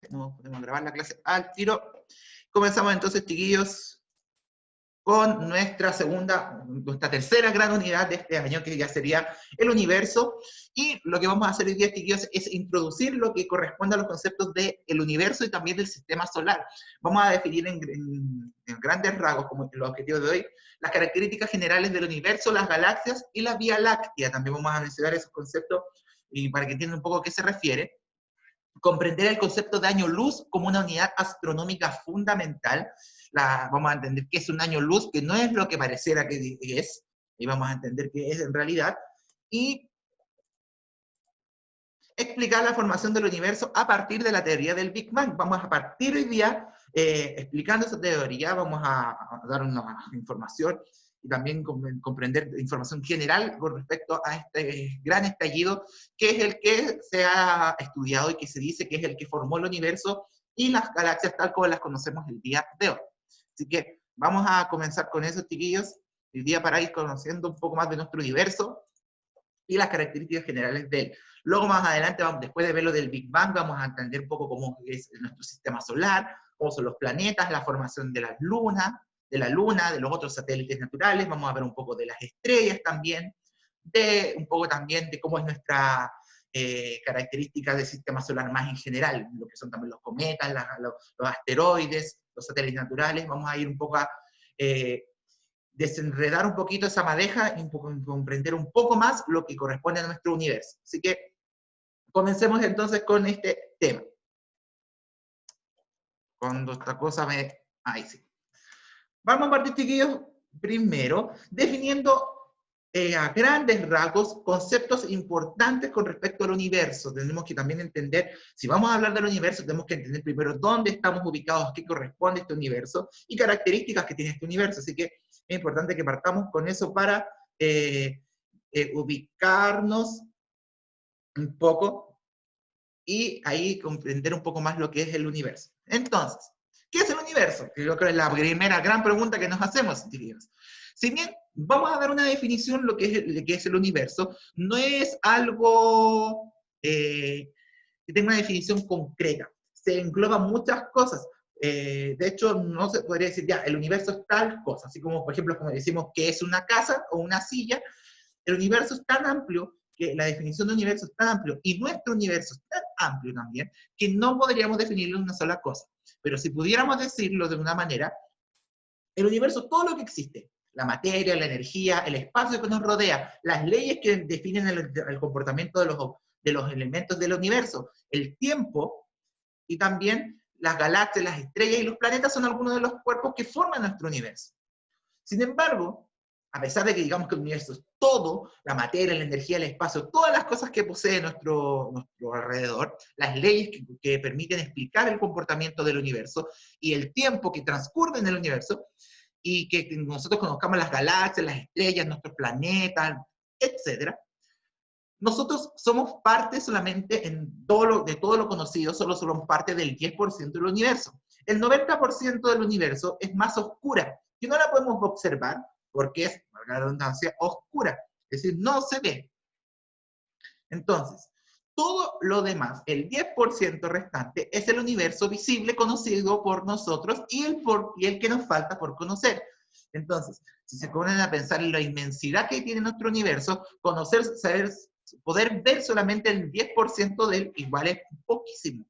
No podemos grabar la clase al tiro. Comenzamos entonces, chiquillos, con nuestra tercera gran unidad de este año, que ya sería el universo. Y lo que vamos a hacer hoy día, chiquillos, es introducir lo que corresponde a los conceptos del universo y también del sistema solar. Vamos a definir en grandes rasgos, como los objetivos de hoy, las características generales del universo, las galaxias y la Vía Láctea. También vamos a mencionar esos conceptos y para que entiendan un poco a qué se refiere. Comprender el concepto de año luz como una unidad astronómica fundamental. Vamos a entender qué es un año luz, que no es lo que pareciera que es, y vamos a entender qué es en realidad, y explicar la formación del universo a partir de la teoría del Big Bang. Vamos a partir hoy día explicando esa teoría, vamos a dar una información y también comprender información general con respecto a este gran estallido, que es el que se ha estudiado y que se dice que es el que formó el universo y las galaxias tal como las conocemos el día de hoy. Así que vamos a comenzar con eso, chiquillos, el día para ir conociendo un poco más de nuestro universo y las características generales de él. Luego más adelante, después de ver lo del Big Bang, vamos a entender un poco cómo es nuestro sistema solar, cómo son los planetas, la formación de la Luna, de los otros satélites naturales, vamos a ver un poco de las estrellas también, un poco también de cómo es nuestra característica del sistema solar más en general, lo que son también los cometas, los asteroides, los satélites naturales, vamos a ir un poco a desenredar un poquito esa madeja y comprender un poco más lo que corresponde a nuestro universo. Así que comencemos entonces con este tema. Cuando esta cosa me... Ahí sí. Vamos a partir, chiquillos, primero, definiendo a grandes rasgos conceptos importantes con respecto al universo. Tenemos que también entender, si vamos a hablar del universo, tenemos que entender primero dónde estamos ubicados, qué corresponde a este universo y características que tiene este universo. Así que es importante que partamos con eso para ubicarnos un poco y ahí comprender un poco más lo que es el universo. Entonces, ¿qué es el universo? Que yo creo que es la primera gran pregunta que nos hacemos, científicos. Si bien vamos a dar una definición de qué es el universo, no es algo que tenga una definición concreta. Se engloban muchas cosas. De hecho, no se podría decir ya, el universo es tal cosa, así como, por ejemplo, como decimos que es una casa o una silla, el universo es tan amplio que la definición de universo es tan amplio y nuestro universo es tan amplio también que no podríamos definirlo en una sola cosa. Pero si pudiéramos decirlo de una manera, el universo es todo lo que existe. La materia, la energía, el espacio que nos rodea, las leyes que definen el comportamiento de los elementos del universo, el tiempo y también las galaxias, las estrellas y los planetas son algunos de los cuerpos que forman nuestro universo. Sin embargo, a pesar de que digamos que el universo es todo, la materia, la energía, el espacio, todas las cosas que posee nuestro alrededor, las leyes que permiten explicar el comportamiento del universo y el tiempo que transcurre en el universo, y que nosotros conozcamos las galaxias, las estrellas, nuestros planetas, etc. Nosotros somos parte solamente de todo lo conocido, solo somos parte del 10% del universo. El 90% del universo es más oscura, que no la podemos observar porque es, por la redundancia, oscura, es decir, no se ve. Entonces, todo lo demás, el 10% restante, es el universo visible conocido por nosotros y el que nos falta por conocer. Entonces, si se ponen a pensar en la inmensidad que tiene nuestro universo, conocer, saber, poder ver solamente el 10% de él igual es poquísimo.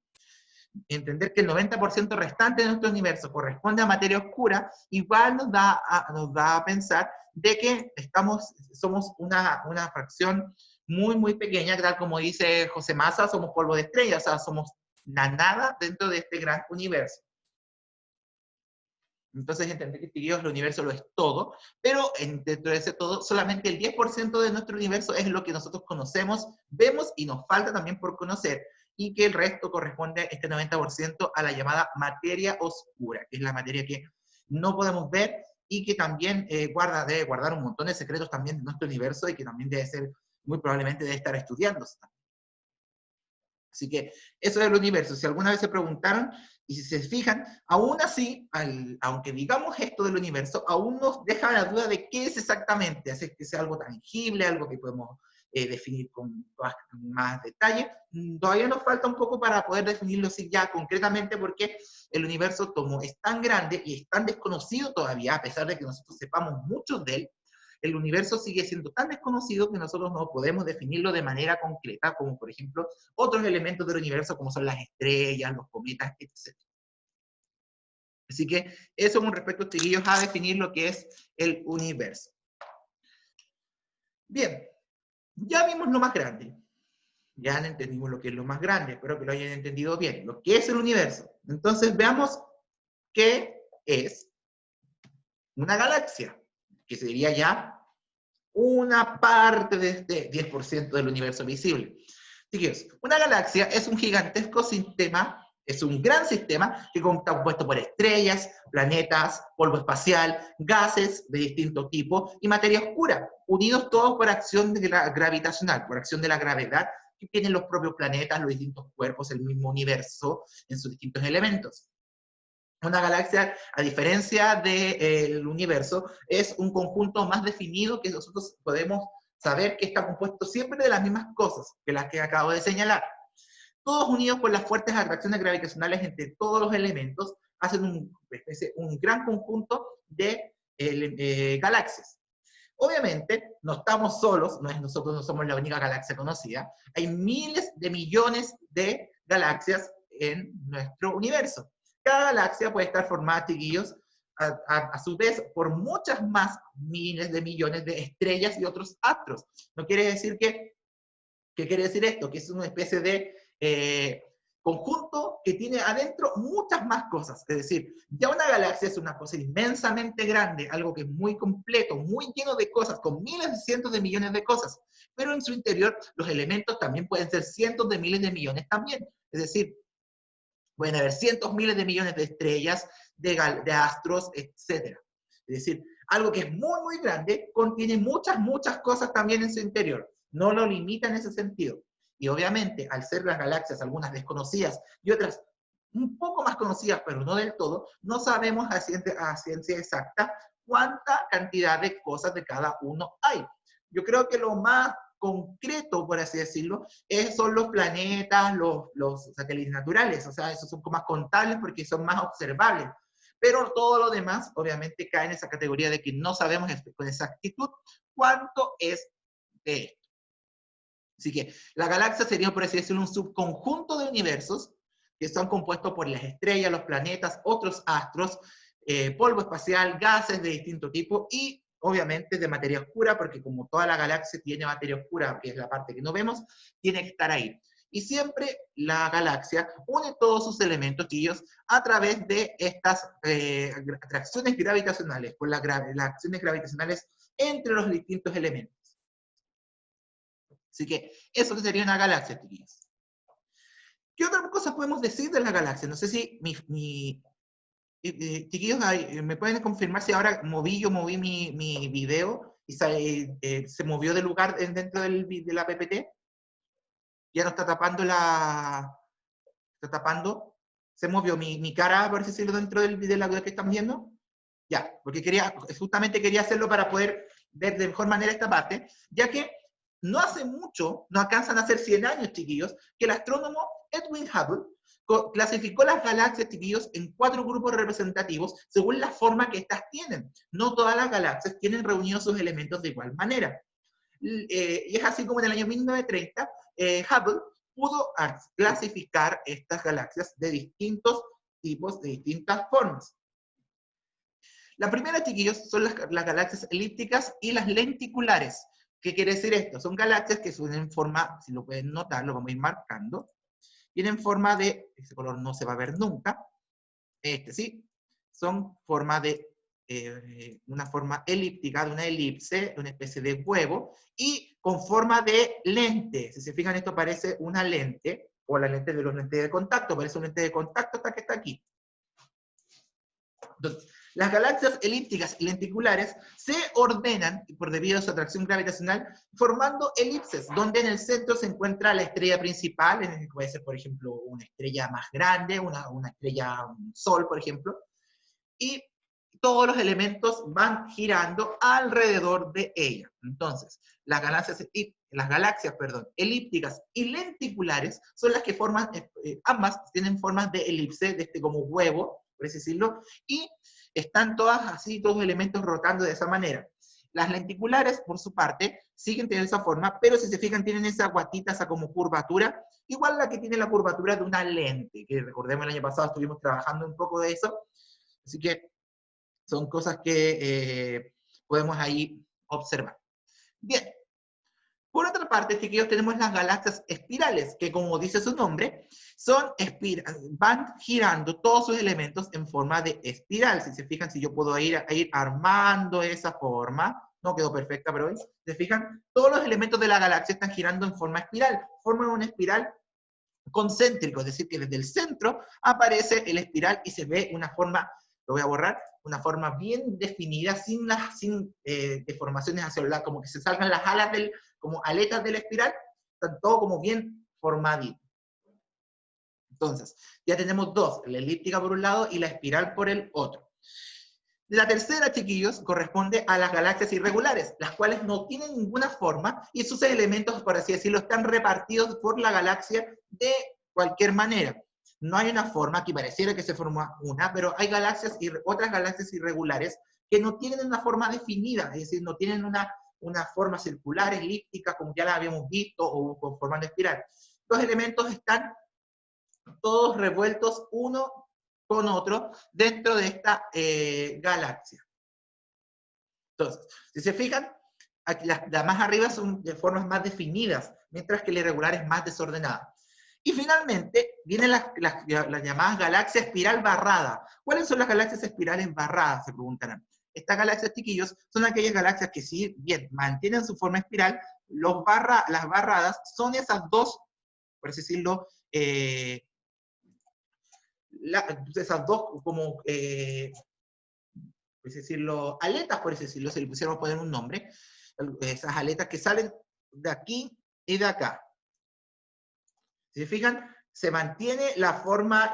Entender que el 90% restante de nuestro universo corresponde a materia oscura, igual nos da a pensar de que somos una fracción muy, muy pequeña, tal como dice José Massa, somos polvo de estrella, o sea, somos la nada dentro de este gran universo. Entonces, entender que el universo lo es todo, pero dentro de ese todo, solamente el 10% de nuestro universo es lo que nosotros conocemos, vemos y nos falta también por conocer, y que el resto corresponde, este 90%, a la llamada materia oscura, que es la materia que no podemos ver y que también debe guardar un montón de secretos también de nuestro universo y que también debe ser, muy probablemente debe estar estudiándose. Así que eso es el universo. Si alguna vez se preguntaron, y si se fijan, aún así, aunque digamos esto del universo, aún nos deja la duda de qué es exactamente, hacer que sea algo tangible, algo que podemos definir con más detalle. Todavía nos falta un poco para poder definirlo así ya concretamente, porque el universo como es tan grande y es tan desconocido todavía, a pesar de que nosotros sepamos mucho de él, el universo sigue siendo tan desconocido que nosotros no podemos definirlo de manera concreta, como por ejemplo otros elementos del universo como son las estrellas, los cometas, etc. Así que eso con respecto, chiquillos, a definir lo que es el universo. Bien, ya vimos lo más grande. Ya entendimos lo que es lo más grande. Espero que lo hayan entendido bien. Lo que es el universo. Entonces veamos qué es una galaxia, que sería ya una parte de este 10% del universo visible. Chiquillos, una galaxia es un gigantesco sistema, es un gran sistema que está compuesto por estrellas, planetas, polvo espacial, gases de distinto tipo y materia oscura, unidos todos por acción gravitacional, por acción de la gravedad que tienen los propios planetas, los distintos cuerpos, el mismo universo en sus distintos elementos. Una galaxia, a diferencia del universo, es un conjunto más definido que nosotros podemos saber que está compuesto siempre de las mismas cosas que las que acabo de señalar. Todos unidos por las fuertes atracciones gravitacionales entre todos los elementos, hacen un gran conjunto de galaxias. Obviamente, no estamos solos, nosotros no somos la única galaxia conocida, hay miles de millones de galaxias en nuestro universo. Cada galaxia puede estar formada, chiquillos, a su vez, por muchas más miles de millones de estrellas y otros astros. No quiere decir que, ¿qué quiere decir esto? Que es una especie de conjunto que tiene adentro muchas más cosas. Es decir, ya una galaxia es una cosa inmensamente grande, algo que es muy completo, muy lleno de cosas, con miles y cientos de millones de cosas. Pero en su interior, los elementos también pueden ser cientos de miles de millones también. Es decir, pueden haber cientos, miles de millones de estrellas, de astros, etc. Es decir, algo que es muy, muy grande, contiene muchas, muchas cosas también en su interior. No lo limita en ese sentido. Y obviamente, al ser las galaxias algunas desconocidas y otras un poco más conocidas, pero no del todo, no sabemos a ciencia exacta cuánta cantidad de cosas de cada uno hay. Yo creo que lo más concreto, por así decirlo, son los planetas, los satélites naturales, o sea, esos son más contables porque son más observables. Pero todo lo demás, obviamente, cae en esa categoría de que no sabemos con exactitud cuánto es de esto. Así que la galaxia sería, por así decirlo, un subconjunto de universos que están compuestos por las estrellas, los planetas, otros astros, polvo espacial, gases de distinto tipo y obviamente de materia oscura, porque como toda la galaxia tiene materia oscura, que es la parte que no vemos, tiene que estar ahí. Y siempre la galaxia une todos sus elementos, chiquillos, a través de estas atracciones gravitacionales, por las acciones gravitacionales entre los distintos elementos. Así que eso sería una galaxia, chiquillos. ¿Qué otras cosas podemos decir de la galaxia? No sé si chiquillos, ¿me pueden confirmar si ahora moví mi video y se movió de lugar dentro de la PPT? Ya no está tapando está tapando, se movió mi cara, por así decirlo, dentro de la que están viendo. Ya, porque justamente quería hacerlo para poder ver de mejor manera esta parte, ya que no hace mucho, no alcanzan a ser 100 años, chiquillos, que el astrónomo Edwin Hubble clasificó las galaxias, chiquillos, en 4 grupos representativos según la forma que éstas tienen. No todas las galaxias tienen reunidos sus elementos de igual manera. Y es así como en el año 1930, Hubble pudo clasificar estas galaxias de distintos tipos, de distintas formas. La primera, chiquillos, son las galaxias elípticas y las lenticulares. ¿Qué quiere decir esto? Son galaxias que son en forma, si lo pueden notar, lo vamos a ir marcando, tienen forma de, ese color no se va a ver nunca, sí, son forma de, una forma elíptica, de una elipse, una especie de huevo, y con forma de lente. Si se fijan, esto parece una lente, o la lente de los lentes de contacto, parece un lente de contacto hasta que está aquí. Entonces, las galaxias elípticas y lenticulares se ordenan, por debido a su atracción gravitacional, formando elipses, donde en el centro se encuentra la estrella principal, que puede ser, por ejemplo, una estrella más grande, una estrella, un sol, por ejemplo, y todos los elementos van girando alrededor de ella. Entonces, las galaxias las galaxias, perdón, elípticas y lenticulares son las que forman, ambas tienen formas de elipse, de este como huevo, por así decirlo, y están todas así, todos los elementos rotando de esa manera. Las lenticulares, por su parte, siguen teniendo esa forma, pero si se fijan, tienen esa guatita, esa como curvatura, igual la que tiene la curvatura de una lente, que recordemos el año pasado estuvimos trabajando un poco de eso, así que son cosas que podemos ahí observar. Bien, por otra parte, chiquillos, tenemos las galaxias espirales, que como dice su nombre, van girando todos sus elementos en forma de espiral. Si se fijan, si yo puedo ir armando esa forma, no quedó perfecta, pero si se fijan, todos los elementos de la galaxia están girando en forma espiral, forman una espiral concéntrico, es decir, que desde el centro aparece el espiral y se ve una forma, lo voy a borrar, una forma bien definida, sin deformaciones hacia el lado, como que se salgan las alas como aletas de la espiral, están todo como bien formadito. Entonces, ya tenemos dos, la elíptica por un lado y la espiral por el otro. La tercera, chiquillos, corresponde a las galaxias irregulares, las cuales no tienen ninguna forma y sus elementos, por así decirlo, están repartidos por la galaxia de cualquier manera. No hay una forma, que pareciera que se forma una, pero hay otras galaxias irregulares que no tienen una forma definida, es decir, no tienen una forma circular, elíptica, como ya la habíamos visto, o con forma de espiral. Los elementos están todos revueltos uno con otro dentro de esta galaxia. Entonces, si se fijan, aquí las más arriba son de formas más definidas, mientras que la irregular es más desordenada. Y finalmente, vienen las llamadas galaxias espiral barrada. ¿Cuáles son las galaxias espirales barradas? Se preguntarán. Estas galaxias, chiquillos, son aquellas galaxias que, si bien mantienen su forma espiral, las barradas son esas dos, por así decirlo, esas dos como, por así decirlo, aletas, por así decirlo, si le pusiéramos poner un nombre, esas aletas que salen de aquí y de acá. Si se fijan, se mantiene la forma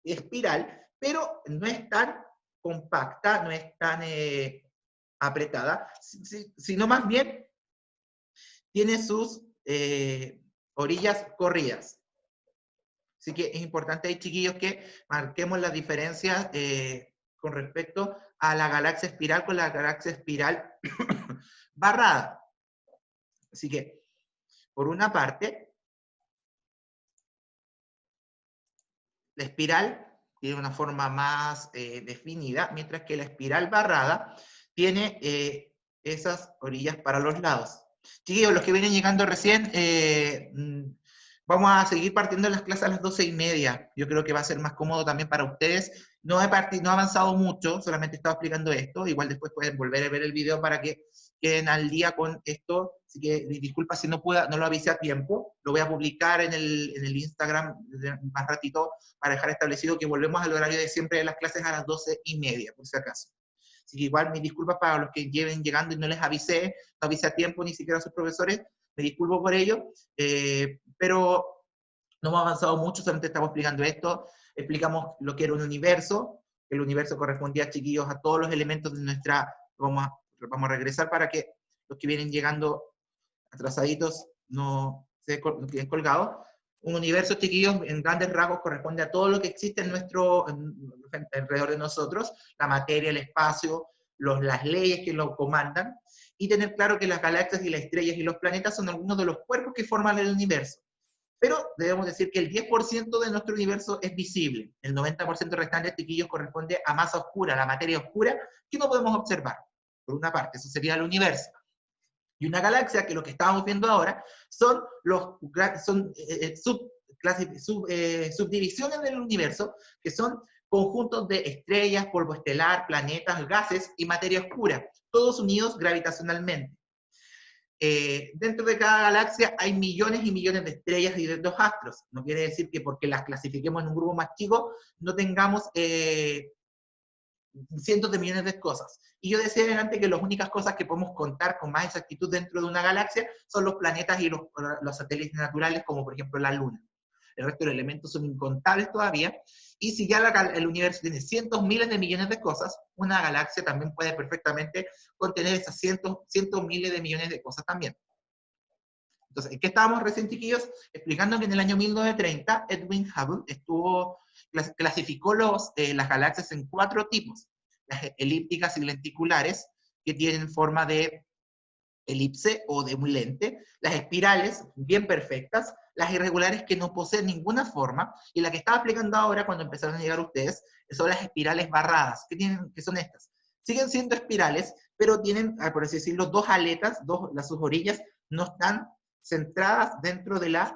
espiral, pero no es tan compacta, no es tan apretada, sino más bien tiene sus orillas corridas. Así que es importante ahí, chiquillos, que marquemos las diferencias con respecto a la galaxia espiral con la galaxia espiral barrada. Así que, por una parte, la espiral tiene una forma más definida, mientras que la espiral barrada tiene esas orillas para los lados. Chiquillos, los que vienen llegando recién, vamos a seguir partiendo las clases a las 12:30. Yo creo que va a ser más cómodo también para ustedes. No he avanzado mucho, solamente he estado explicando esto. Igual después pueden volver a ver el video para que queden al día con esto. Así que disculpa si no lo avisé a tiempo. Lo voy a publicar en el Instagram más ratito para dejar establecido que volvemos al horario de siempre de las clases a las 12:30, por si acaso. Así que igual mis disculpas para los que lleven llegando y no les avisé, no avisé a tiempo ni siquiera a sus profesores, me disculpo por ello, pero no hemos avanzado mucho, solamente estamos explicando esto, explicamos lo que era un universo, el universo correspondía, chiquillos, a todos los elementos de nuestra, vamos a regresar para que los que vienen llegando atrasaditos no se queden colgados. Un universo, chiquillos, en grandes rasgos corresponde a todo lo que existe alrededor de nosotros, la materia, el espacio, las leyes que lo comandan, y tener claro que las galaxias y las estrellas y los planetas son algunos de los cuerpos que forman el universo. Pero debemos decir que el 10% de nuestro universo es visible. El 90% restante, chiquillos, corresponde a masa oscura, a la materia oscura, que no podemos observar. Por una parte, eso sería el universo. Y una galaxia, que lo que estábamos viendo ahora, son subdivisiones del universo, que son conjuntos de estrellas, polvo estelar, planetas, gases y materia oscura, todos unidos gravitacionalmente. Dentro de cada galaxia hay millones y millones de estrellas y de dos astros. No quiere decir que porque las clasifiquemos en un grupo más chico, no tengamos cientos de millones de cosas. Y yo decía antes que las únicas cosas que podemos contar con más exactitud dentro de una galaxia son los planetas y los satélites naturales, como por ejemplo la Luna. El resto de los elementos son incontables todavía, y si ya el universo tiene cientos, miles de millones de cosas, una galaxia también puede perfectamente contener esas cientos, miles de millones de cosas también. Entonces, ¿en qué estábamos recién, chiquillos? Explicando que en el año 1930 Edwin Hubble clasificó las galaxias en 4 tipos. Las elípticas y lenticulares, que tienen forma de elipse o de un lente, las espirales, bien perfectas, las irregulares que no poseen ninguna forma, y la que estaba explicando ahora cuando empezaron a llegar ustedes, son las espirales barradas. ¿Qué son estas? Siguen siendo espirales, pero tienen, por así decirlo, 2 aletas, sus orillas no están centradas dentro de la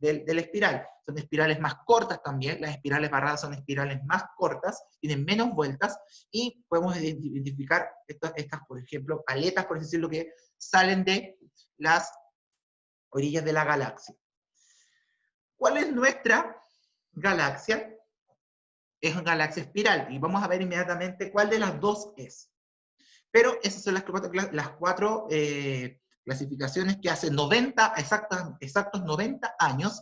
espiral. Son espirales más cortas también, las espirales barradas son espirales más cortas, tienen menos vueltas, y podemos identificar estas, por ejemplo, aletas, por así decirlo, que salen de las orillas de la galaxia. ¿Cuál es nuestra galaxia? Es una galaxia espiral, y vamos a ver inmediatamente cuál de las dos es. Pero esas son las cuatro clasificaciones que hace exactos 90 años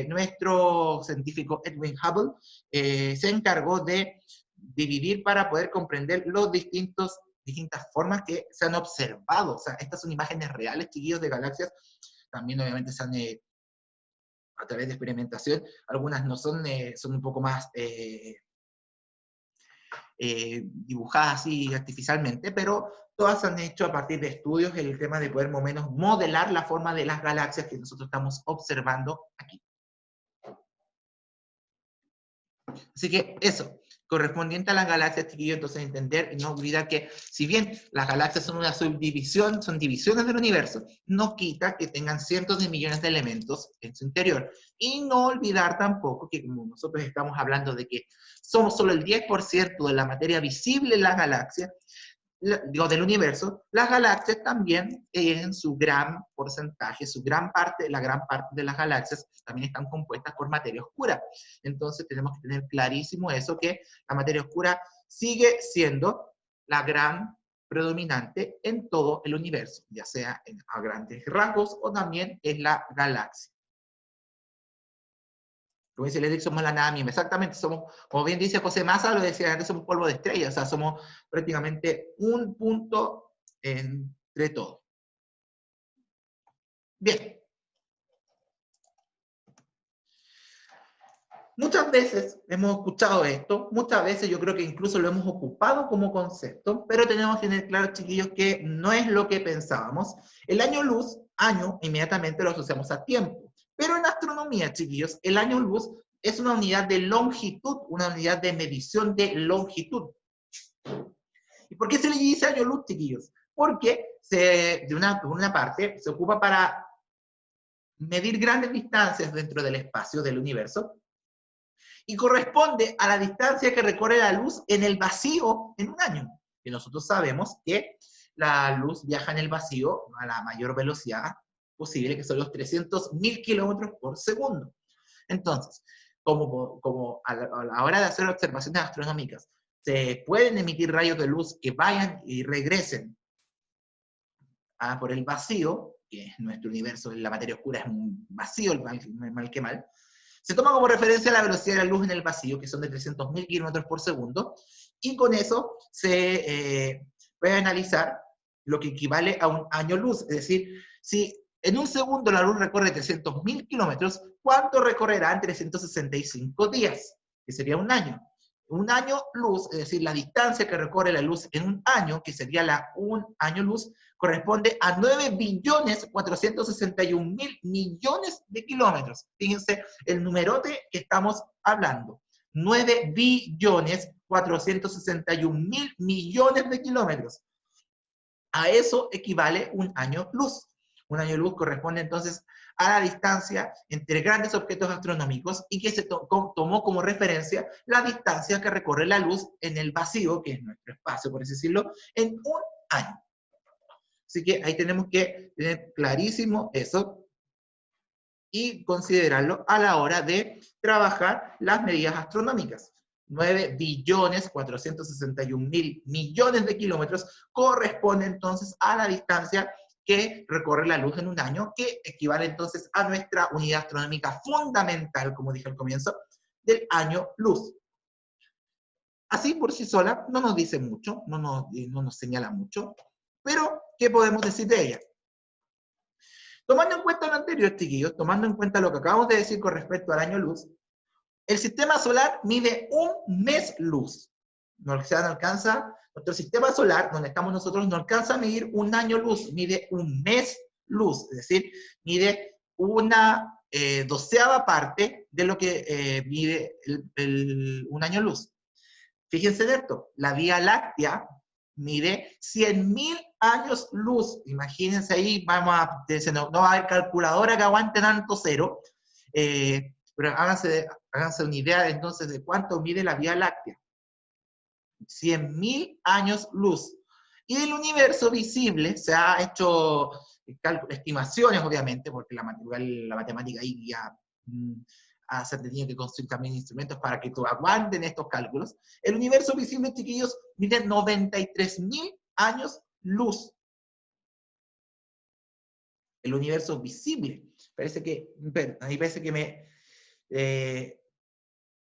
nuestro científico Edwin Hubble se encargó de dividir para poder comprender los distintas formas que se han observado. O sea, estas son imágenes reales, chiquillos, de galaxias. También obviamente se han, a través de experimentación, algunas no son, son un poco más dibujadas así artificialmente, pero todas se han hecho a partir de estudios, el tema de poder más o menos modelar la forma de las galaxias que nosotros estamos observando aquí. Así que eso, correspondiente a las galaxias, chiquillos, entonces entender y no olvidar que si bien las galaxias son una subdivisión, son divisiones del universo, no quita que tengan cientos de millones de elementos en su interior. Y no olvidar tampoco que como nosotros estamos hablando de que somos solo el 10% de la materia visible en las galaxias, del universo, las galaxias también en su gran porcentaje, la gran parte de las galaxias también están compuestas por materia oscura. Entonces tenemos que tener clarísimo eso, que la materia oscura sigue siendo la gran predominante en todo el universo, ya sea a grandes rasgos o también en la galaxia. Como dice Ledrick, somos la nada misma. Exactamente, somos, como bien dice José Massa, lo decía antes, somos polvo de estrella, o sea, somos prácticamente un punto entre todos. Bien. Muchas veces hemos escuchado esto, muchas veces yo creo que incluso lo hemos ocupado como concepto, pero tenemos que tener claro, chiquillos, que no es lo que pensábamos. El año luz, inmediatamente lo asociamos a tiempo. Pero en astronomía, chiquillos, el año luz es una unidad de longitud, una unidad de medición de longitud. ¿Y por qué se le dice año luz, chiquillos? Porque por una parte se ocupa para medir grandes distancias dentro del espacio del universo y corresponde a la distancia que recorre la luz en el vacío en un año. Y nosotros sabemos que la luz viaja en el vacío a la mayor velocidad posible, que son los 300.000 kilómetros por segundo. Entonces, como a la hora de hacer observaciones astronómicas, se pueden emitir rayos de luz que vayan y regresen por el vacío, que es nuestro universo, la materia oscura es un vacío, mal que mal, se toma como referencia la velocidad de la luz en el vacío, que son de 300.000 kilómetros por segundo, y con eso se puede analizar lo que equivale a un año luz. Es decir, si en un segundo la luz recorre 300.000 kilómetros, ¿cuánto recorrerá en 365 días? Que sería un año. Un año luz, es decir, la distancia que recorre la luz en un año, que sería un año luz, corresponde a 9.461.000 millones de kilómetros. Fíjense el numerote que estamos hablando. 9.461.000 millones de kilómetros. A eso equivale un año luz. Un año luz corresponde entonces a la distancia entre grandes objetos astronómicos y que se tomó como referencia la distancia que recorre la luz en el vacío, que es nuestro espacio, por así decirlo, en un año. Así que ahí tenemos que tener clarísimo eso y considerarlo a la hora de trabajar las medidas astronómicas. 9.461.000 millones de kilómetros corresponde entonces a la distancia que recorre la luz en un año, que equivale entonces a nuestra unidad astronómica fundamental, como dije al comienzo, del año luz. Así por sí sola no nos dice mucho, no nos señala mucho, pero ¿qué podemos decir de ella? Tomando en cuenta lo anterior, chiquillos, tomando en cuenta lo que acabamos de decir con respecto al año luz, el sistema solar mide un mes luz. No, o sea, no alcanza, nuestro sistema solar, donde estamos nosotros, no alcanza a medir un año luz, mide un mes luz, es decir, mide una doceava parte de lo que mide un año luz. Fíjense en esto, la Vía Láctea mide 100.000 años luz. Imagínense ahí, no va a haber calculadora que aguante tanto cero, pero háganse una idea entonces de cuánto mide la Vía Láctea. 100.000 años luz. Y del universo visible se ha hecho estimaciones, obviamente, porque la matemática ahí ya se ha tenido que construir también instrumentos para que aguanten estos cálculos. El universo visible, chiquillos, mide 93.000 años luz. El universo visible. Ahí parece que me...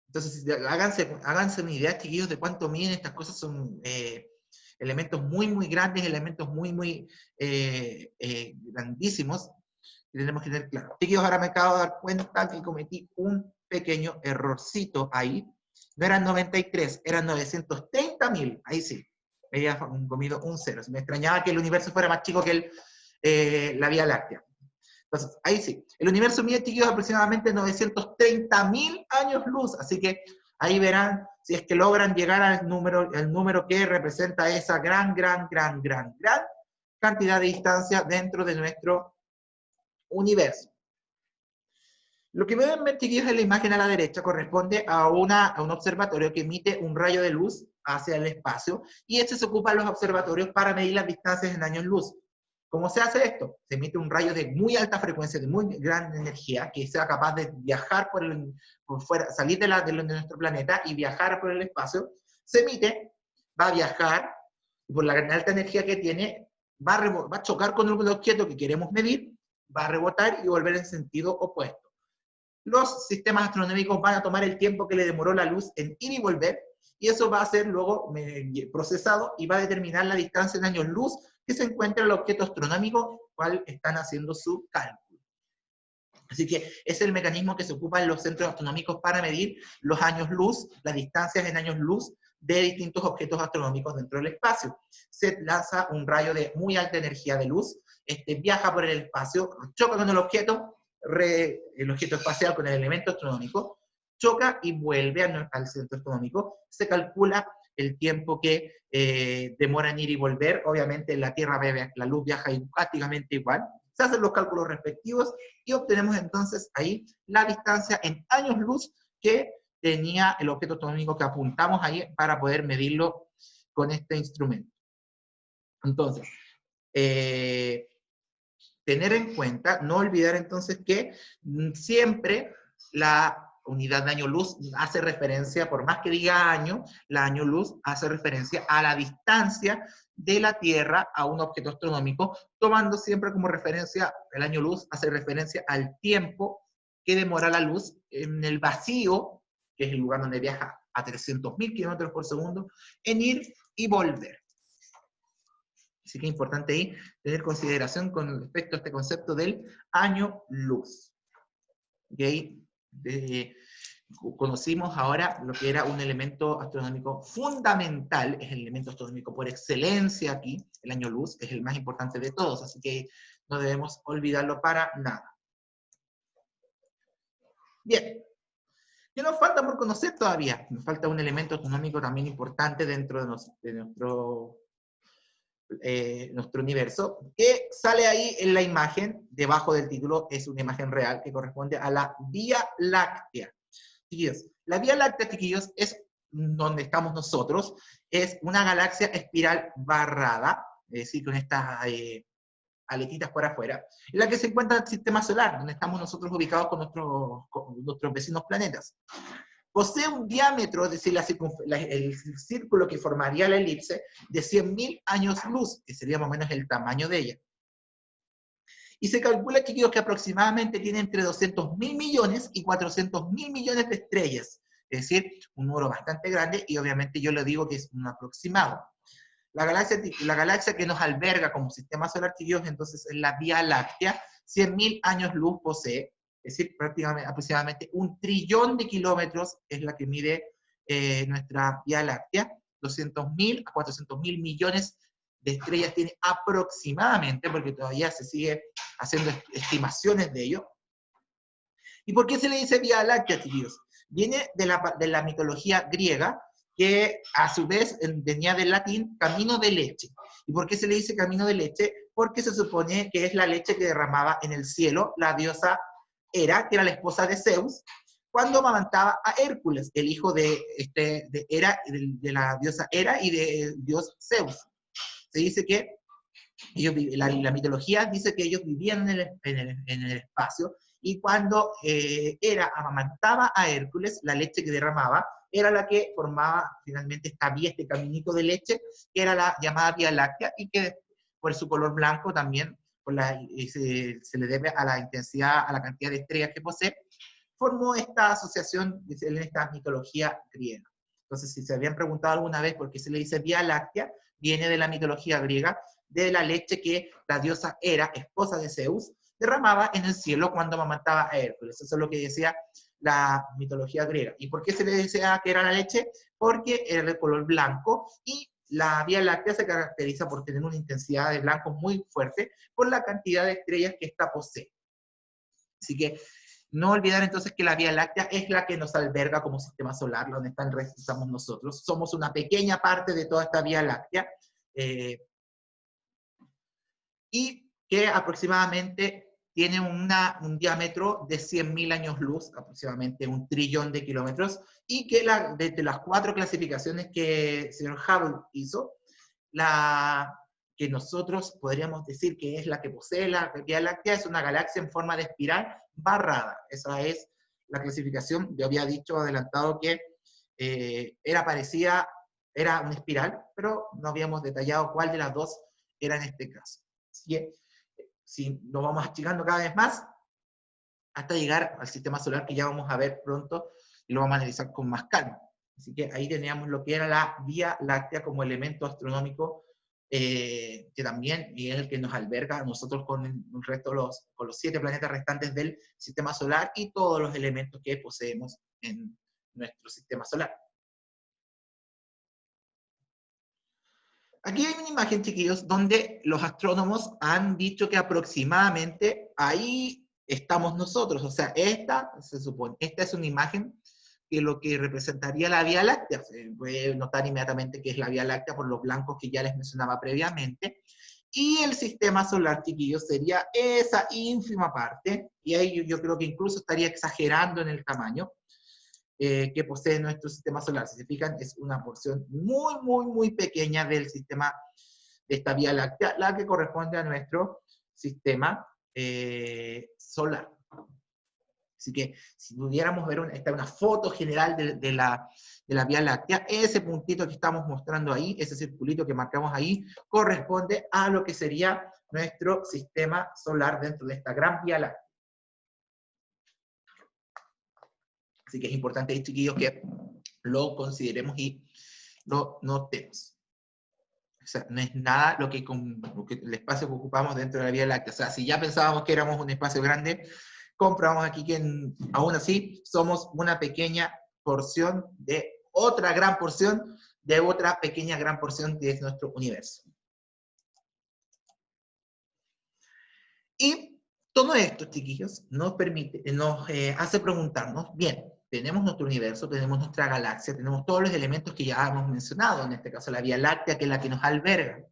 entonces, háganse una idea, chiquillos, de cuánto miden estas cosas. Son elementos muy, muy grandes, elementos muy, muy grandísimos. Y tenemos que tener claro. Chiquillos, ahora me acabo de dar cuenta que cometí un pequeño errorcito ahí. No eran 93, eran 930.000. Ahí sí. Había comido un cero. Me extrañaba que el universo fuera más chico que la Vía Láctea. Entonces, ahí sí. El universo mide, chiquillos, aproximadamente 930.000 años luz. Así que ahí verán si es que logran llegar al número que representa esa gran cantidad de distancia dentro de nuestro universo. Lo que ven, chiquillos, en la imagen a la derecha corresponde a un observatorio que emite un rayo de luz hacia el espacio, y se ocupan los observatorios para medir las distancias en años luz. ¿Cómo se hace esto? Se emite un rayo de muy alta frecuencia, de muy gran energía, que sea capaz de viajar por fuera, salir de nuestro planeta y viajar por el espacio. Se emite, va a viajar, y por la alta energía que tiene, va a chocar con un objeto que queremos medir, va a rebotar y volver en sentido opuesto. Los sistemas astronómicos van a tomar el tiempo que le demoró la luz en ir y volver, y eso va a ser luego procesado y va a determinar la distancia en años luz que se encuentra el objeto astronómico cual están haciendo su cálculo. Así que es el mecanismo que se ocupa en los centros astronómicos para medir los años luz, las distancias en años luz de distintos objetos astronómicos dentro del espacio. Se lanza un rayo de muy alta energía de luz, viaja por el espacio, choca con el objeto espacial con el elemento astronómico, choca y vuelve al centro astronómico. Se calcula el tiempo que demora en ir y volver. Obviamente en la Tierra la luz viaja prácticamente igual. Se hacen los cálculos respectivos y obtenemos entonces ahí la distancia en años luz que tenía el objeto astronómico que apuntamos ahí para poder medirlo con este instrumento. Entonces, tener en cuenta, no olvidar entonces que siempre la unidad de año luz hace referencia, por más que diga año, la año luz hace referencia a la distancia de la Tierra a un objeto astronómico, tomando siempre como referencia, el año luz hace referencia al tiempo que demora la luz en el vacío, que es el lugar donde viaja a 300.000 kilómetros por segundo, en ir y volver. Así que es importante ahí tener consideración con respecto a este concepto del año luz. Y ahí conocimos ahora lo que era un elemento astronómico fundamental, es el elemento astronómico por excelencia aquí, el año luz, es el más importante de todos, así que no debemos olvidarlo para nada. Bien. ¿Qué nos falta por conocer todavía? Nos falta un elemento astronómico también importante dentro de nuestro universo, que sale ahí en la imagen, debajo del título, es una imagen real que corresponde a la Vía Láctea. Chiquillos, la Vía Láctea, chiquillos, es donde estamos nosotros, es una galaxia espiral barrada, es decir, con estas aletitas por afuera, en la que se encuentra el sistema solar, donde estamos nosotros ubicados con nuestros vecinos planetas. Posee un diámetro, es decir, el círculo que formaría la elipse, de 100.000 años luz, que sería más o menos el tamaño de ella. Y se calcula, chiquillos, que aproximadamente tiene entre 200.000 millones y 400.000 millones de estrellas. Es decir, un número bastante grande, y obviamente yo le digo que es un aproximado. La galaxia que nos alberga como sistema solar, chiquillos, entonces es la Vía Láctea, 100.000 años luz posee, es decir, prácticamente, aproximadamente 1 trillón de kilómetros es la que mide nuestra Vía Láctea, 200.000 a 400.000 millones de estrellas tiene aproximadamente, porque todavía se sigue haciendo estimaciones de ello. ¿Y por qué se le dice Vía Láctea, chiquillos? Viene de la mitología griega, que a su vez venía del latín camino de leche. ¿Y por qué se le dice camino de leche? Porque se supone que es la leche que derramaba en el cielo la diosa Hera, que era la esposa de Zeus, cuando amamantaba a Hércules, el hijo de Hera, de la diosa Hera y del dios Zeus. Se dice que ellos, la mitología dice que ellos vivían en el espacio, y cuando Hera amamantaba a Hércules, la leche que derramaba era la que formaba finalmente esta vía, este caminito de leche, que era la llamada Vía Láctea, y que por su color blanco también se le debe a la intensidad, a la cantidad de estrellas que posee, formó esta asociación en esta mitología griega. Entonces, si se habían preguntado alguna vez por qué se le dice Vía Láctea, viene de la mitología griega, de la leche que la diosa Hera, esposa de Zeus, derramaba en el cielo cuando amamantaba a Hércules. Eso es lo que decía la mitología griega. ¿Y por qué se le decía que era la leche? Porque era de color blanco, y la Vía Láctea se caracteriza por tener una intensidad de blanco muy fuerte por la cantidad de estrellas que ésta posee. Así que no olvidar entonces que la Vía Láctea es la que nos alberga como sistema solar, donde estamos nosotros. Somos una pequeña parte de toda esta Vía Láctea, y que aproximadamente tiene un diámetro de 100.000 años luz, aproximadamente 1 trillón de kilómetros, y que de las 4 clasificaciones que el señor Hubble hizo, la que nosotros podríamos decir que es la que posee la Vía Láctea, es una galaxia en forma de espiral barrada. Esa es la clasificación. Yo había dicho, adelantado, que era parecida, era una espiral, pero no habíamos detallado cuál de las dos era en este caso. Así que, si nos vamos achicando cada vez más, hasta llegar al sistema solar, que ya vamos a ver pronto, y lo vamos a analizar con más calma. Así que ahí teníamos lo que era la Vía Láctea como elemento astronómico, que también es el que nos alberga a nosotros con el resto con los 7 planetas restantes del sistema solar y todos los elementos que poseemos en nuestro sistema solar. Aquí hay una imagen, chiquillos, donde los astrónomos han dicho que aproximadamente ahí estamos nosotros. O sea, esta es una imagen que lo que representaría la Vía Láctea. Se puede notar inmediatamente que es la Vía Láctea por los blancos que ya les mencionaba previamente. Y el sistema solar, chiquillos, sería esa ínfima parte, y ahí yo creo que incluso estaría exagerando en el tamaño, que posee nuestro sistema solar. Si se fijan, es una porción muy, muy, muy pequeña del sistema, de esta Vía Láctea, la que corresponde a nuestro sistema solar. Así que si pudiéramos ver una foto general de la Vía Láctea, ese puntito que estamos mostrando ahí, ese circulito que marcamos ahí, corresponde a lo que sería nuestro sistema solar dentro de esta gran Vía Láctea. Así que es importante, chiquillos, que lo consideremos y lo notemos. O sea, no es nada lo que el espacio que ocupamos dentro de la Vía Láctea. O sea, si ya pensábamos que éramos un espacio grande, comprobamos aquí que aún así somos una pequeña porción de otra gran porción de otra pequeña gran porción de nuestro universo. Y todo esto, chiquillos, nos hace preguntarnos, bien, tenemos nuestro universo, tenemos nuestra galaxia, tenemos todos los elementos que ya hemos mencionado, en este caso la Vía Láctea, que es la que nos alberga.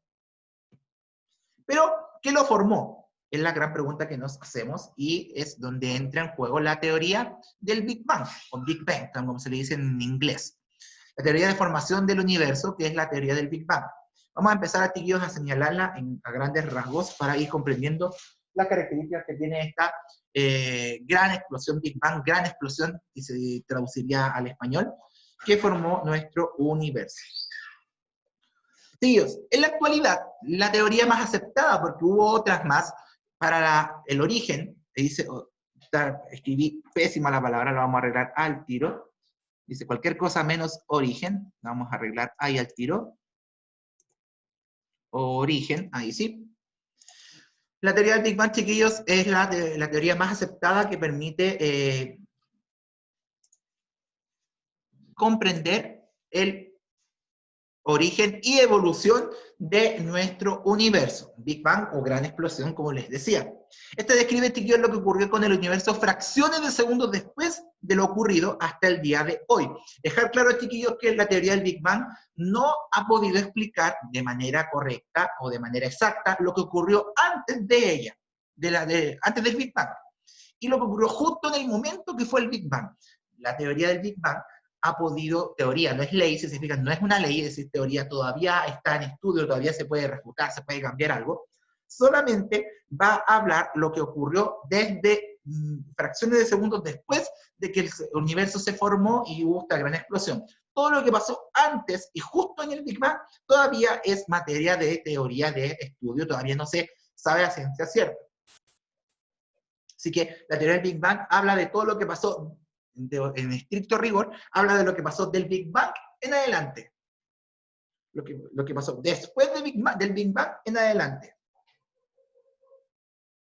Pero, ¿qué lo formó? Es la gran pregunta que nos hacemos, y es donde entra en juego la teoría del Big Bang, o Big Bang, como se le dice en inglés. La teoría de formación del universo, que es la teoría del Big Bang. Vamos a empezar, chiquillos, a señalarla a grandes rasgos para ir comprendiendo las características que tiene esta gran explosión, Big Bang, gran explosión, que se traduciría al español, que formó nuestro universo. Tíos, en la actualidad, la teoría más aceptada, porque hubo otras más, para el origen, dice, escribí pésima la palabra, la vamos a arreglar al tiro. Dice, cualquier cosa menos origen, la vamos a arreglar ahí al tiro. Origen, ahí sí. La teoría del Big Bang, chiquillos, es la teoría más aceptada que permite comprender el origen y evolución de nuestro universo. Big Bang o gran explosión, como les decía. Este describe, chiquillos, lo que ocurrió con el universo fracciones de segundos después de lo ocurrido hasta el día de hoy. Dejar claro, chiquillos, que la teoría del Big Bang no ha podido explicar de manera correcta o de manera exacta lo que ocurrió antes de ella, antes del Big Bang, y lo que ocurrió justo en el momento que fue el Big Bang. La teoría del Big Bang ha podido, teoría, no es ley, si se fijan, no es una ley, es decir, teoría todavía está en estudio, todavía se puede refutar, se puede cambiar algo, solamente va a hablar lo que ocurrió desde fracciones de segundos después de que el universo se formó y hubo esta gran explosión. Todo lo que pasó antes y justo en el Big Bang todavía es materia de teoría de estudio, todavía no se sabe a ciencia cierta. Así que la teoría del Big Bang habla de todo lo que pasó en estricto rigor, habla de lo que pasó del Big Bang en adelante. Lo que pasó después del Big Bang en adelante.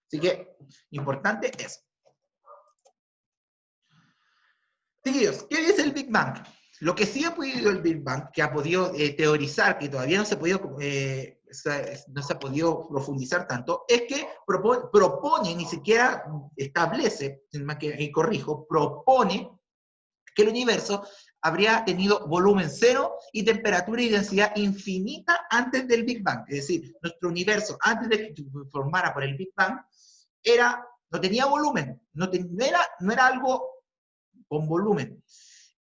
Así que, importante eso. Seguidos, ¿qué es el Big Bang? Lo que sí ha podido el Big Bang, que ha podido teorizar, que todavía no se ha podido profundizar tanto, es que propone, ni siquiera establece, y corrijo, propone que el universo habría tenido volumen cero y temperatura y densidad infinita antes del Big Bang. Es decir, nuestro universo, antes de que se formara por el Big Bang, no tenía volumen, no era algo con volumen.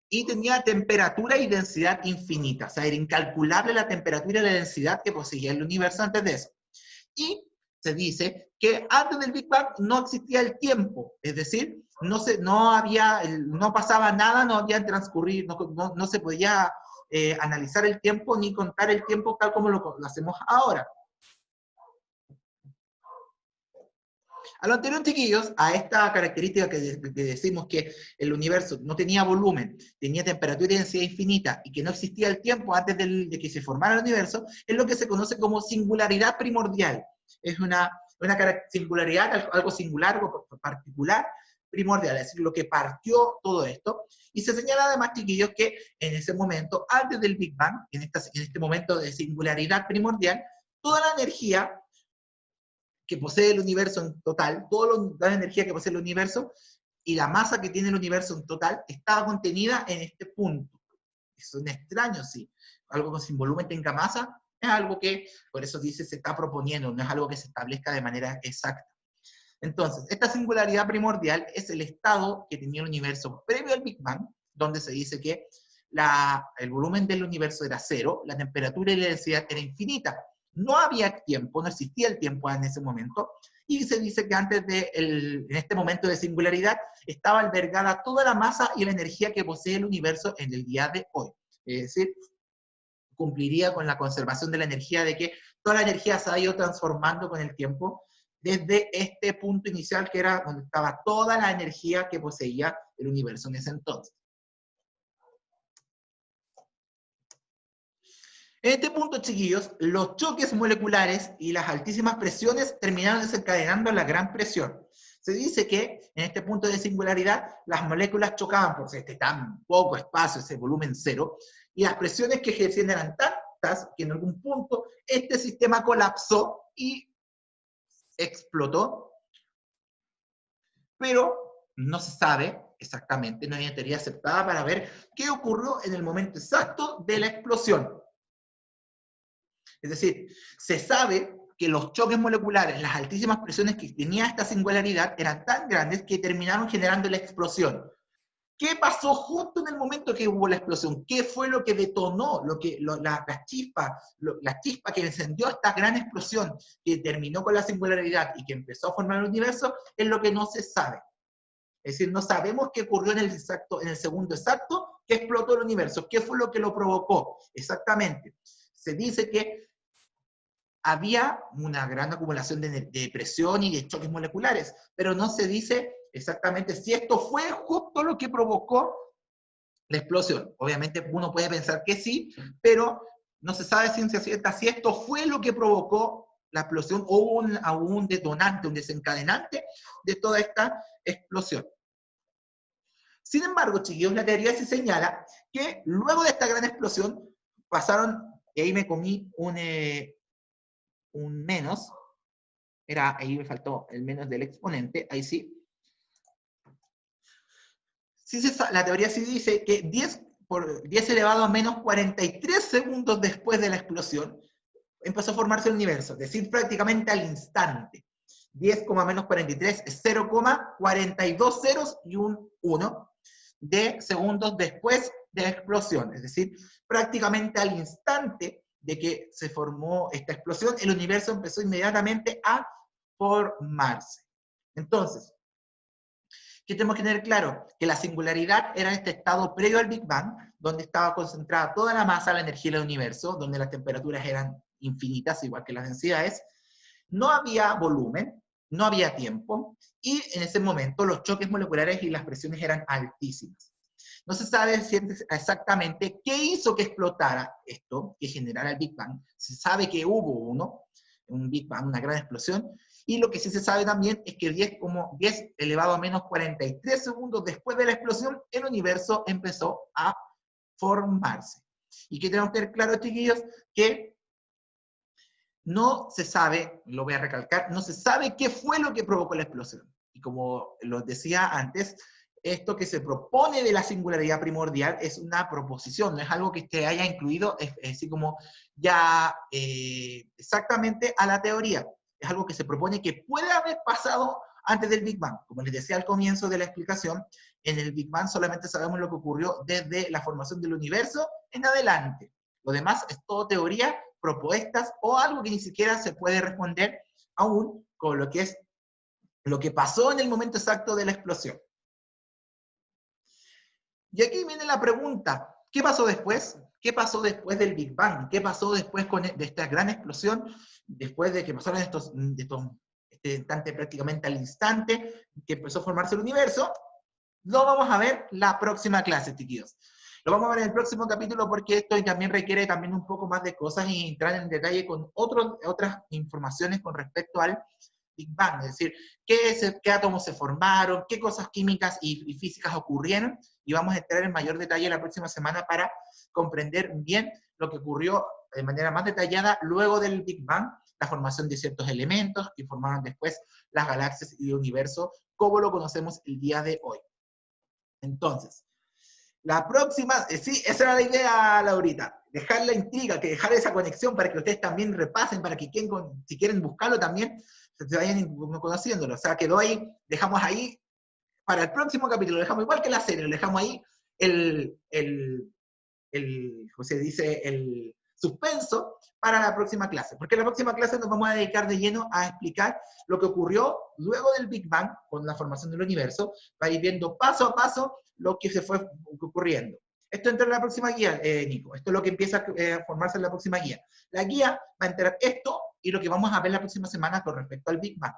Y tenía temperatura y densidad infinita. O sea, era incalculable la temperatura y la densidad que poseía el universo antes de eso. Y se dice que antes del Big Bang no existía el tiempo, es decir, no pasaba nada, no había transcurrido, no se podía analizar el tiempo ni contar el tiempo tal como lo hacemos ahora. A lo anterior, chiquillos, a esta característica que decimos que el universo no tenía volumen, tenía temperatura y densidad infinita, y que no existía el tiempo antes de que se formara el universo, es lo que se conoce como singularidad primordial. Es una singularidad, algo singular, algo particular, primordial, es decir, lo que partió todo esto. Y se señala además, chiquillos, que en ese momento, antes del Big Bang, en este momento de singularidad primordial, toda la energía que posee el universo en total, toda la energía que posee el universo y la masa que tiene el universo en total estaba contenida en este punto. Es un extraño, sí. Algo sin volumen tenga masa es algo que, por eso dice, se está proponiendo, no es algo que se establezca de manera exacta. Entonces, esta singularidad primordial es el estado que tenía el universo previo al Big Bang, donde se dice que el volumen del universo era cero, la temperatura y la densidad era infinita. No había tiempo, no existía el tiempo en ese momento, y se dice que en este momento de singularidad estaba albergada toda la masa y la energía que posee el universo en el día de hoy. Es decir, cumpliría con la conservación de la energía, de que toda la energía se ha ido transformando con el tiempo, desde este punto inicial que era donde estaba toda la energía que poseía el universo en ese entonces. En este punto, chiquillos, los choques moleculares y las altísimas presiones terminaron desencadenando la gran presión. Se dice que en este punto de singularidad las moléculas chocaban por este tan poco espacio, ese volumen cero, y las presiones que ejercían eran tantas que en algún punto este sistema colapsó y explotó, pero no se sabe exactamente, no hay una teoría aceptada para ver qué ocurrió en el momento exacto de la explosión. Es decir, se sabe que los choques moleculares, las altísimas presiones que tenía esta singularidad eran tan grandes que terminaron generando la explosión. ¿Qué pasó justo en el momento que hubo la explosión? ¿Qué fue lo que detonó, la chispa que encendió esta gran explosión, que terminó con la singularidad y que empezó a formar el universo? Es lo que no se sabe. Es decir, no sabemos qué ocurrió en el segundo exacto que explotó el universo. ¿Qué fue lo que lo provocó? Exactamente. Se dice que había una gran acumulación de presión y de choques moleculares, pero no se dice exactamente si esto fue justo lo que provocó la explosión. Obviamente uno puede pensar que sí, pero no se sabe ciencia cierta si esto fue lo que provocó la explosión, o un detonante, un desencadenante de toda esta explosión. Sin embargo, chiquillos, la teoría sí señala que luego de esta gran explosión pasaron, y ahí me comí un menos, ahí me faltó el menos del exponente, ahí sí. La teoría sí dice que 10 por 10 elevado a menos 43 segundos después de la explosión, empezó a formarse el universo, es decir, prácticamente al instante. 10, menos 43 es 0,42 ceros y un 1 de segundos después de la explosión. Es decir, prácticamente al instante de que se formó esta explosión, el universo empezó inmediatamente a formarse. Entonces, ¿qué tenemos que tener claro? Que la singularidad era este estado previo al Big Bang, donde estaba concentrada toda la masa, la energía del universo, donde las temperaturas eran infinitas, igual que las densidades. No había volumen, no había tiempo, y en ese momento los choques moleculares y las presiones eran altísimas. No se sabe exactamente qué hizo que explotara esto, que generara el Big Bang. Se sabe que hubo un Big Bang, una gran explosión, y lo que sí se sabe también es que 10 elevado a menos 43 segundos después de la explosión, el universo empezó a formarse. ¿Y qué tenemos que tener claro, chiquillos? Que no se sabe, lo voy a recalcar, no se sabe qué fue lo que provocó la explosión. Y como lo decía antes, esto que se propone de la singularidad primordial es una proposición, no es algo que se haya incluido, es así como ya exactamente a la teoría. Es algo que se propone que puede haber pasado antes del Big Bang. Como les decía al comienzo de la explicación, en el Big Bang solamente sabemos lo que ocurrió desde la formación del universo en adelante. Lo demás es todo teoría, propuestas o algo que ni siquiera se puede responder aún con lo que es lo que pasó en el momento exacto de la explosión. Y aquí viene la pregunta, ¿qué pasó después? ¿Qué pasó después del Big Bang? ¿Qué pasó después de esta gran explosión? Después de que pasaron este instante prácticamente al instante que empezó a formarse el universo, lo vamos a ver la próxima clase, chiquillos. Lo vamos a ver en el próximo capítulo porque esto también requiere también un poco más de cosas y entrar en detalle con otras informaciones con respecto al Big Bang, es decir, qué átomos se formaron, qué cosas químicas y físicas ocurrieron, y vamos a entrar en mayor detalle la próxima semana para comprender bien lo que ocurrió de manera más detallada luego del Big Bang, la formación de ciertos elementos que formaron después las galaxias y el universo, como lo conocemos el día de hoy. Entonces, la próxima, sí, esa era la idea, Laurita, dejar la intriga, que dejar esa conexión para que ustedes también repasen, para que si quieren buscarlo también, se vayan conociéndolo. O sea, quedó ahí, dejamos ahí, para el próximo capítulo, lo dejamos igual que la serie, lo dejamos ahí ¿cómo se dice? El suspenso para la próxima clase. Porque en la próxima clase nos vamos a dedicar de lleno a explicar lo que ocurrió luego del Big Bang, con la formación del universo, para ir viendo paso a paso lo que se fue ocurriendo. Esto entra en la próxima guía, Nico. Esto es lo que empieza a formarse en la próxima guía. La guía va a entrar esto y lo que vamos a ver la próxima semana con respecto al Big Bang.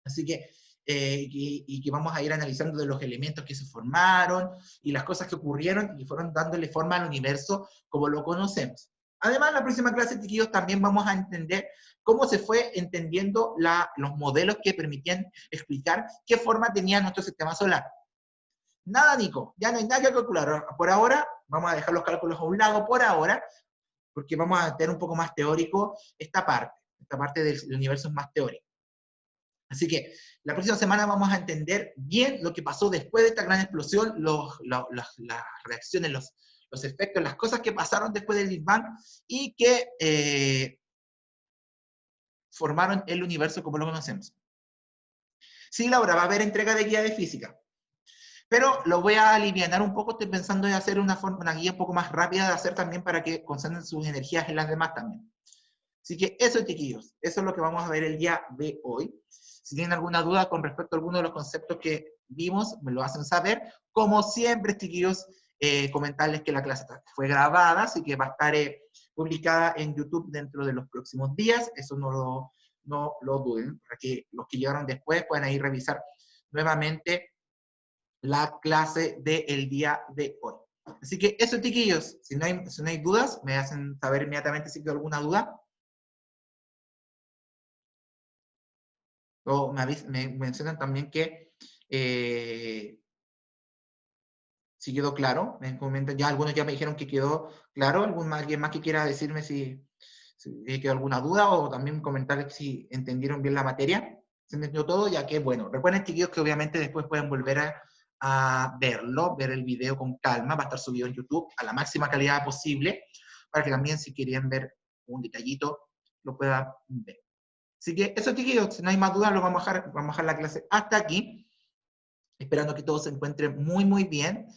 Así que, y que vamos a ir analizando de los elementos que se formaron y las cosas que ocurrieron y fueron dándole forma al universo como lo conocemos. Además, en la próxima clase, chiquillos, también vamos a entender cómo se fue entendiendo los modelos que permitían explicar qué forma tenía nuestro sistema solar. Nada, Nico, ya no hay nada que calcular. Por ahora, vamos a dejar los cálculos a un lado por ahora, porque vamos a tener un poco más teórico esta parte del universo es más teórica. Así que la próxima semana vamos a entender bien lo que pasó después de esta gran explosión, las reacciones, los efectos, las cosas que pasaron después del Big Bang y que formaron el universo como lo conocemos. Sí, Laura, va a haber entrega de guía de física, pero lo voy a aliviar un poco. Estoy pensando en hacer una guía un poco más rápida de hacer también para que concentren sus energías en las demás también. Así que eso, chiquillos, eso es lo que vamos a ver el día de hoy. Si tienen alguna duda con respecto a alguno de los conceptos que vimos, me lo hacen saber. Como siempre, chiquillos, comentarles que la clase fue grabada, así que va a estar publicada en YouTube dentro de los próximos días. Eso no lo duden, para que los que llegaron después puedan ahí revisar nuevamente la clase del día de hoy. Así que eso, chiquillos, si no hay dudas, me hacen saber inmediatamente si hay alguna duda. O me mencionan también que si quedó claro. Me comentan, ya algunos ya me dijeron que quedó claro. ¿Alguien más que quiera decirme si quedó alguna duda o también comentar si entendieron bien la materia? ¿Se entendió todo? Ya que, bueno, recuerden, chiquillos, que obviamente después pueden volver a verlo, ver el video con calma. Va a estar subido en YouTube a la máxima calidad posible para que también, si querían ver un detallito, lo puedan ver. Así que eso, chiquillos, si no hay más dudas, vamos a dejar la clase hasta aquí, esperando que todos se encuentren muy, muy bien.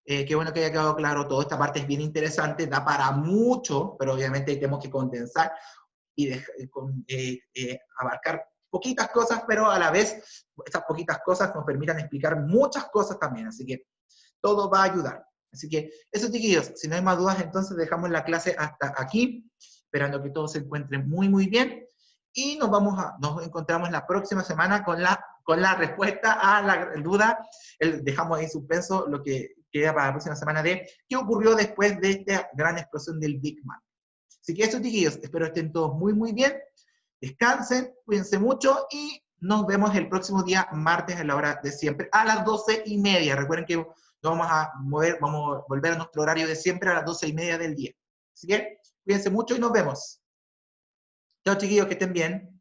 Qué bueno que haya quedado claro todo. Esta parte es bien interesante, da para mucho, pero obviamente tenemos que condensar y abarcar poquitas cosas, pero a la vez estas poquitas cosas nos permitan explicar muchas cosas también. Así que todo va a ayudar. Así que eso, chiquillos, si no hay más dudas, entonces dejamos la clase hasta aquí, esperando que todos se encuentren muy, muy bien. Y nos encontramos la próxima semana con la respuesta a la duda. Dejamos ahí en suspenso lo que queda para la próxima semana de qué ocurrió después de esta gran explosión del Big Bang. Así que eso, chiquillos, espero estén todos muy, muy bien. Descansen, cuídense mucho y nos vemos el próximo día, martes, a la hora de siempre, a las 12:30. Recuerden que vamos a volver a nuestro horario de siempre a las 12:30 del día. Así que cuídense mucho y nos vemos. Chao, chiquillos, que estén bien.